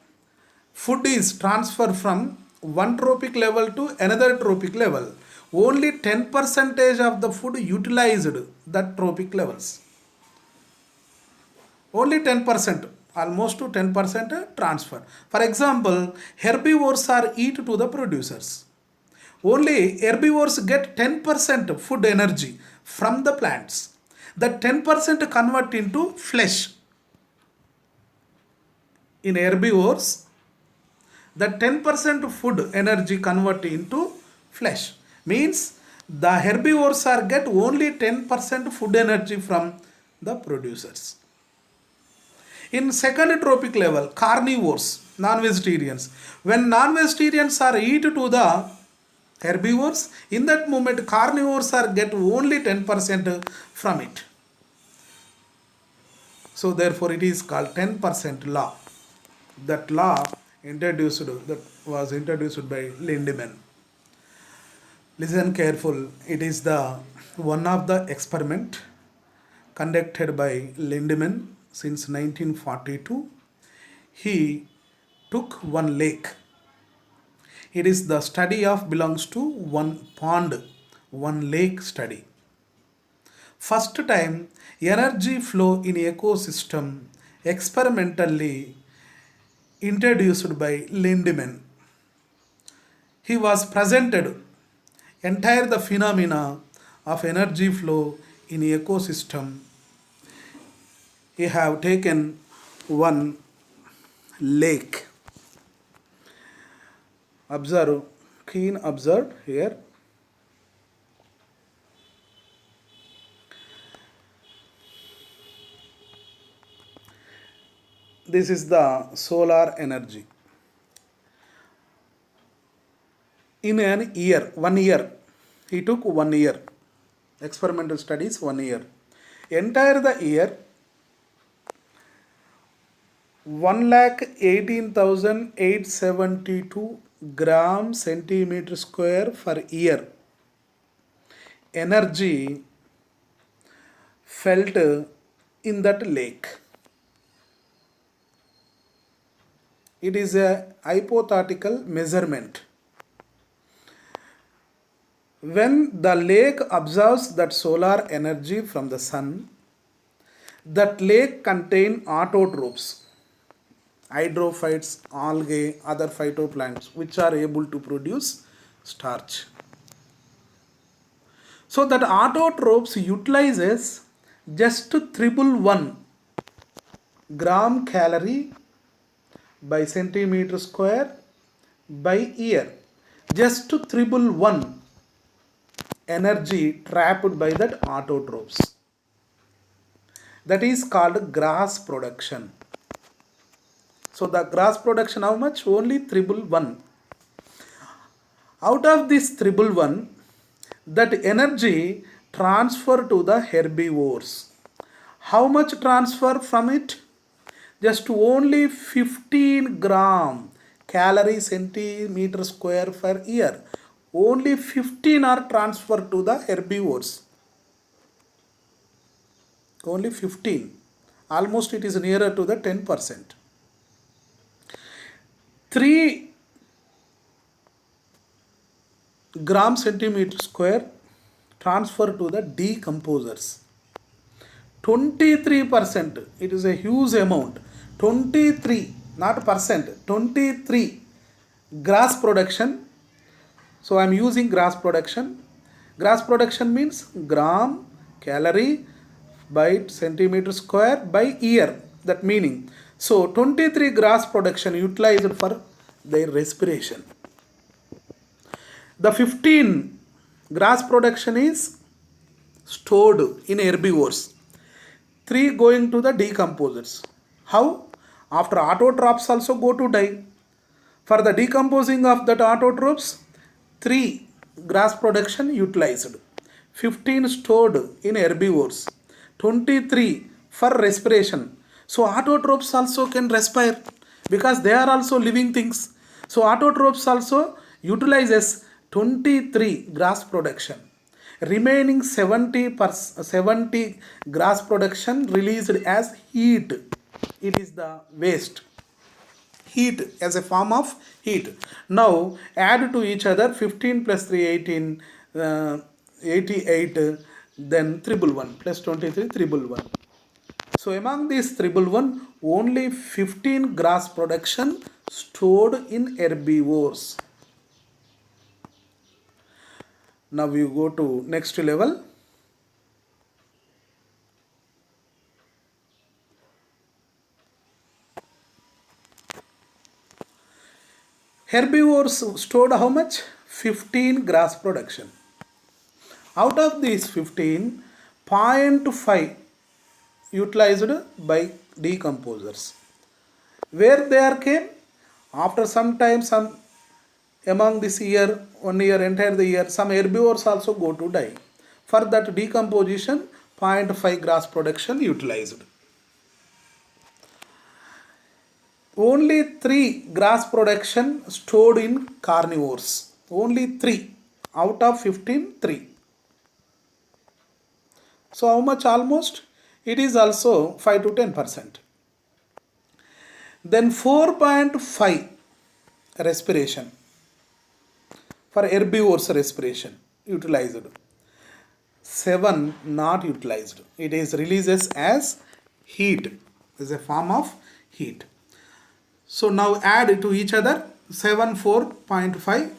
food is transferred from one trophic level to another trophic level, only 10 percentage of the food utilized that trophic levels. Only 10%, almost to 10% transfer. For example, herbivores are eat to the producers. Only herbivores get 10% food energy from the plants. That 10% convert into flesh. In herbivores, the 10% food energy convert into flesh. Means the herbivores are get only 10% food energy from the producers. In second trophic level, carnivores, non-vegetarians. When non-vegetarians are eat to the herbivores, in that moment carnivores are get only 10% from it. So therefore it is called 10% law. That law was introduced by Lindemann. Listen careful. It is the one of the experiment conducted by Lindemann since 1942. He took one lake. It is the study of belongs to one pond, one lake study. First time energy flow in ecosystem experimentally introduced by Lindemann. He was presented entire the phenomena of energy flow in ecosystem. He have taken one lake. Observe, keen observe here. This is the solar energy. In an year, 1 year, he took 1 year. Experimental studies 1 year. Entire the year, 1,18,872 gram centimeter square per year energy felt in that lake. It is a hypothetical measurement. When the lake absorbs that solar energy from the sun, that lake contain autotrophs, hydrophytes, algae, other phytoplankton which are able to produce starch. So that autotrophs utilizes just 111 gram calorie by centimeter square by year. Just 111 energy trapped by that autotrophs. That is called grass production. So the grass production how much? Only 111. Out of this 111, that energy transfer to the herbivores. How much transfer from it? Just only 15 gram calorie centimeter square per year. Only 15 are transferred to the herbivores. Only 15. Almost it is nearer to the 10%. 3 gram centimeter square transfer to the decomposers. 23%. It is a huge amount. 23, not percent, 23 grass production. So I am using grass production. Grass production means gram calorie by centimeter square by year. That meaning. So 23 grass production utilized for their respiration. The 15 grass production is stored in herbivores. 3 going to the decomposers. How? After autotrophs also go to die. For the decomposing of that autotrophs, 3 grass production utilized. 15 stored in herbivores. 23 for respiration. So autotrophs also can respire because they are also living things. So autotrophs also utilizes 23 gas production. Remaining 70 gas production released as heat. It is the waste. Heat as a form of heat. Now add to each other 15 plus 3 18, 88, then triple 1 plus 23 triple 1. So among these triple 1, only 15 grass production stored in herbivores. Now you go to next level. Herbivores stored how much? 15 grass production. Out of these 15, 0.5 utilized by decomposers. Where they are came? After some time, some among this year, 1 year, entire the year, some herbivores also go to die. For that decomposition, 0.5 grass production utilized. Only 3 grass production stored in carnivores. Only 3 out of 15, 3. So how much almost? It is also 5 to 10%. Then 4.5 respiration for herbivores respiration utilized. 7 not utilized. It is releases as heat. Is a form of heat. So now add to each other 7, 4.5,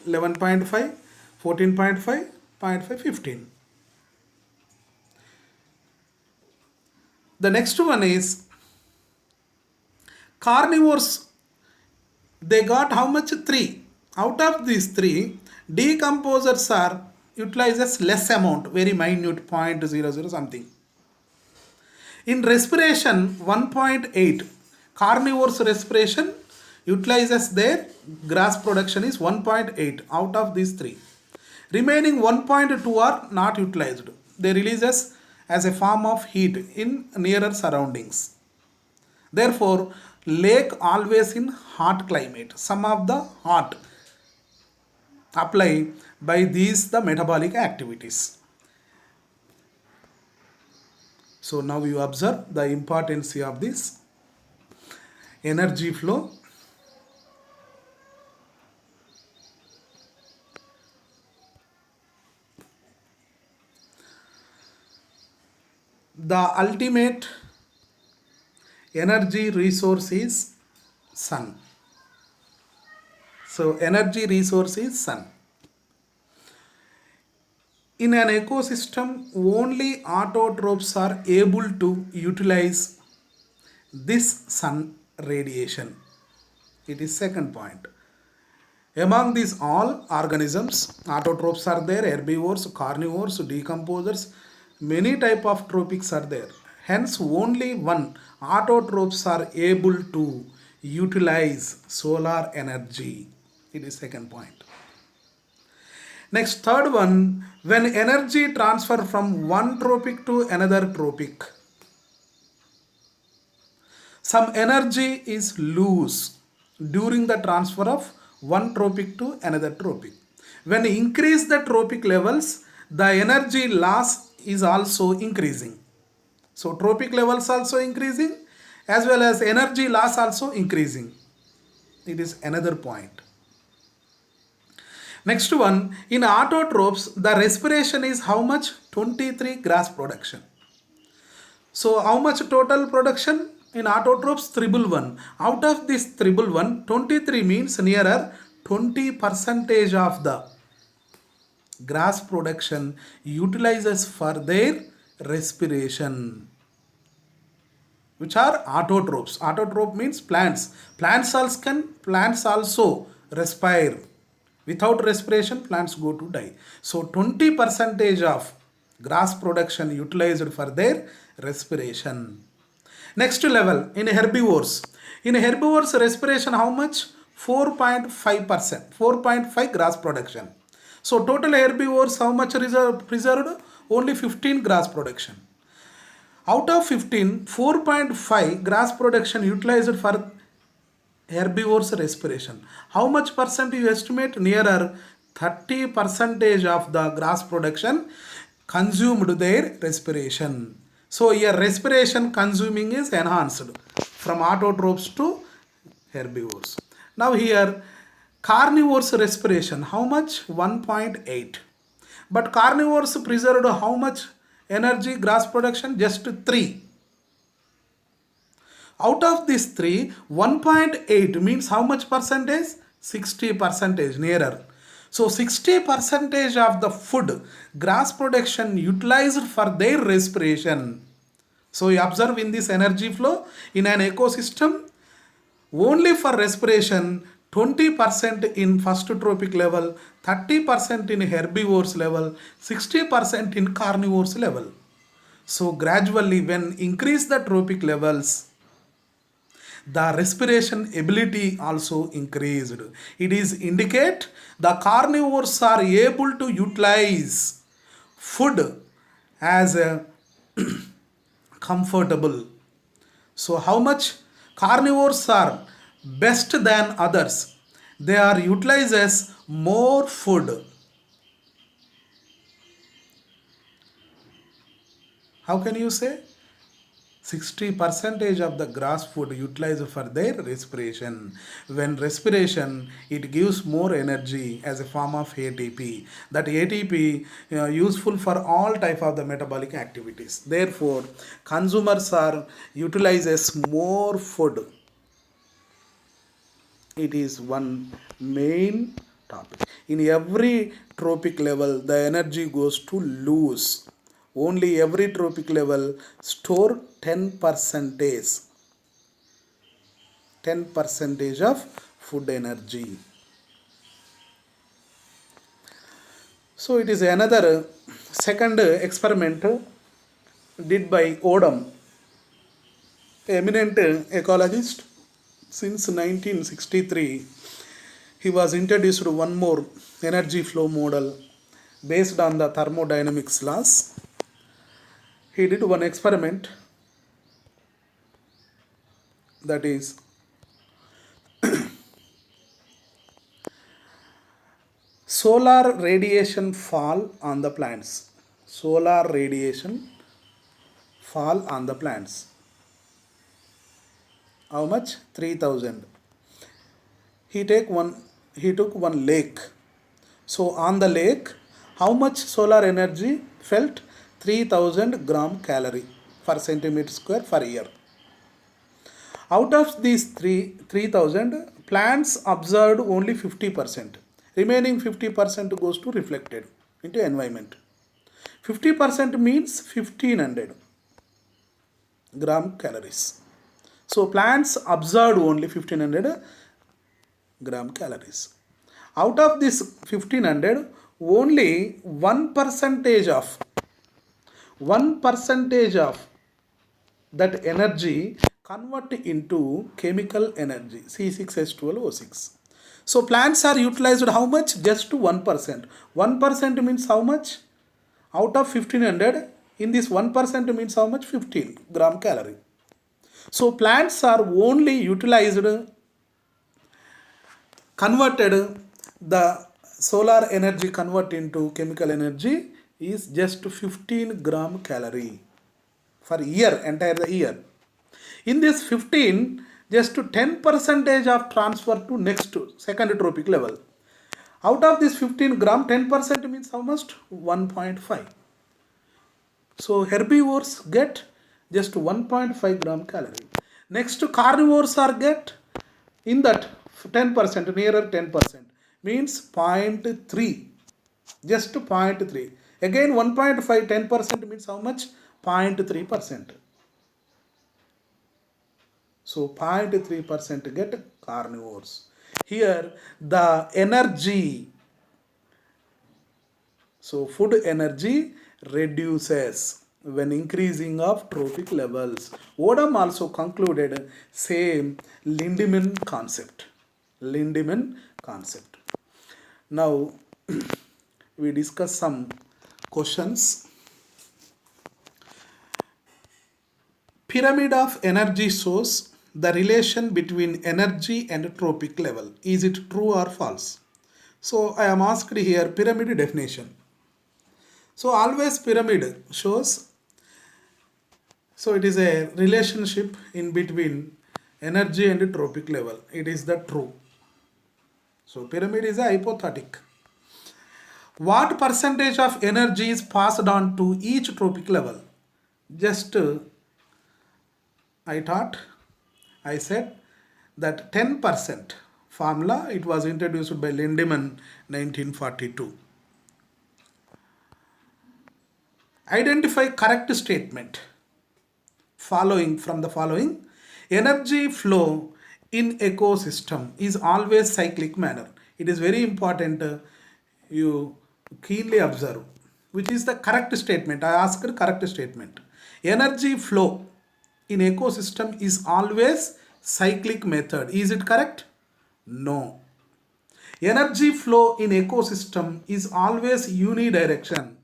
11.5, 14.5, 0.5, 15. The next one is carnivores. They got how much? 3. Out of these 3, decomposers are utilizes less amount, very minute, 0.00 something. In respiration, 1.8. Carnivores respiration utilizes their grass production is 1.8 out of these 3. Remaining 1.2 are not utilized. They releases as a form of heat in nearer surroundings. Therefore, lake always in hot climate. Some of the hot apply by these the metabolic activities. So now you observe the importance of this energy flow. The ultimate energy resource is sun. So energy resource is sun. In an ecosystem, only autotrophs are able to utilize this sun radiation. It is second point. Among these all organisms, autotrophs are there, herbivores, carnivores, decomposers, many type of tropics are there. Hence, only one autotrophs are able to utilize solar energy. It is second point. Next, third one, when energy transfer from one tropic to another tropic, some energy is loose during the transfer of one tropic to another tropic. When increase the tropic levels, the energy loss is also increasing. So tropic levels also increasing as well as energy loss also increasing. It is another point. Next one, in autotrophs, the respiration is how much? 23 grass production. So how much total production? In autotrophs, triple 1. Out of this triple 1, 23 means nearer 20% of the grass production utilizes for their respiration, which are autotrophs. Autotroph means plants. Plants also respire. Without respiration, plants go to die. So 20% of grass production utilized for their respiration. Next level, in herbivores. In herbivores, respiration how much? 4.5%. 4.5 grass production. So total herbivores how much preserved? Only 15 grass production. Out of 15, 4.5 grass production utilized for herbivores respiration. How much percent you estimate? Nearer 30 percentage of the grass production consumed their respiration. So your respiration consuming is enhanced from autotrophs to herbivores. Now here carnivores respiration, how much? 1.8. But carnivores preserved how much energy grass production? Just 3. Out of these 3, 1.8 means how much percentage? 60 percentage, nearer. So 60 percentage of the food grass production utilized for their respiration. So you observe in this energy flow in an ecosystem, only for respiration 20% in first trophic level, 30% in herbivores level, 60% in carnivores level. So gradually when increase the trophic levels, the respiration ability also increased. It is indicate the carnivores are able to utilize food as a comfortable. So how much carnivores are best than others? They are utilizes more food. How can you say? 60 percentage of the grass food utilized for their respiration. When respiration, it gives more energy as a form of ATP. That ATP useful for all type of the metabolic activities. Therefore, consumers are utilizes more food. It is one main topic. In every trophic level, the energy goes to lose. Only every trophic level store 10 percentage, 10 percentage of food energy. So it is another second experiment did by Odom, eminent ecologist. Since 1963, he was introduced one more energy flow model based on the thermodynamics laws. He did one experiment, that is solar radiation fall on the plants. Solar radiation fall on the plants. How much? 3000. He took one lake. So on the lake, how much solar energy felt? 3000 gram calorie per centimeter square per year. Out of these 3000, plants observed only 50%. Remaining 50% goes to reflected into environment. 50% means 1500 gram calories. So plants observed only 1500 gram calories. Out of this 1500, only 1% of that energy convert into chemical energy, C6H12O6. So plants are utilized how much? Just to 1%. 1% means how much? Out of 1500, in this 1% means how much? 15 gram calorie. So plants are only utilized, converted, the solar energy convert into chemical energy is just 15 gram calorie for year, entire year. In this 15, just to 10 percentage of transfer to next second trophic level. Out of this 15 gram, 10% means how much? 1.5. So herbivores get just 1.5 gram calorie. Next carnivores are get in that 10%, nearer 10%, means 0.3, just 0.3. Again 1.5, 10% means how much? 0.3%. So 0.3% get carnivores. Here the energy, so food energy reduces when increasing of trophic levels. Odom also concluded same Lindemann concept. Lindemann concept. Now we discuss some questions. Pyramid of energy shows the relation between energy and tropic level. Is it true or false? So I am asked here pyramid definition. So always pyramid shows, so it is a relationship in between energy and tropic level. It is the true. So pyramid is a hypothetic. What percentage of energy is passed on to each tropic level? Just I said that 10% formula, it was introduced by Lindemann 1942. Identify correct statement from the following. Energy flow in ecosystem is always cyclic manner. It is very important you keenly observe which is the correct statement. I asked correct statement. Energy flow in ecosystem is always cyclic method. Is it correct? No. Energy flow in ecosystem is always unidirection.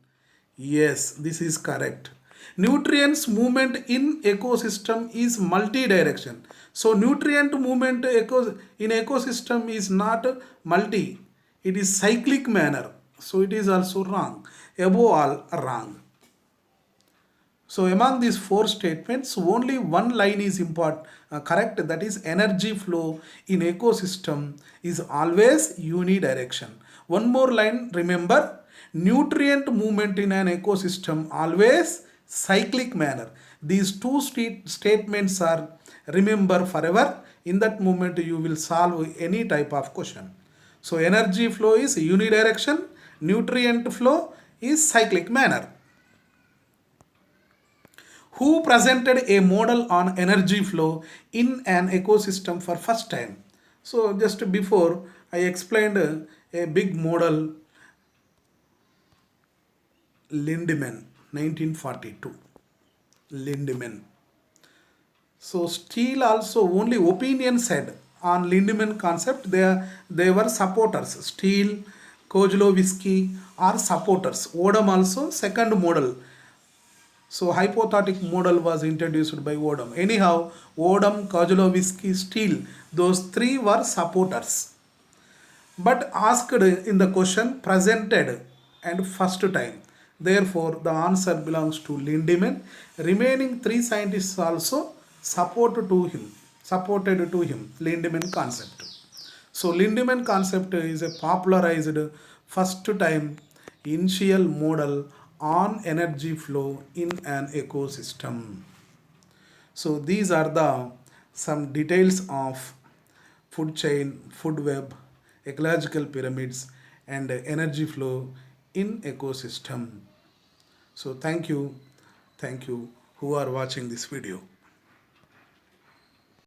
Yes, this is correct. Nutrients movement in ecosystem is multi-direction. So nutrient movement in ecosystem is not multi. It is cyclic manner. So it is also wrong. Above all, wrong. So among these four statements, only one line is correct, that is energy flow in ecosystem is always unidirection. One more line, remember, nutrient movement in an ecosystem always cyclic manner. These two statements are remember forever. In that moment you will solve any type of question. So energy flow is unidirection, nutrient flow is cyclic manner. Who presented a model on energy flow in an ecosystem for first time? So just before I explained a big model, Lindemann 1942. Lindemann. So still also only opinion said on Lindemann concept, they were supporters. Steele, Kozlowski are supporters. Odom also second model. So hypothetic model was introduced by Odom. Anyhow, Odom, Kozlowski, Steele, those three were supporters. But asked in the question presented and first time. Therefore, the answer belongs to Lindemann. Remaining three scientists also supported to him, Lindemann concept. So Lindemann concept is a popularized first time initial model on energy flow in an ecosystem. So these are the some details of food chain, food web, ecological pyramids and energy flow in ecosystem. So thank you who are watching this video.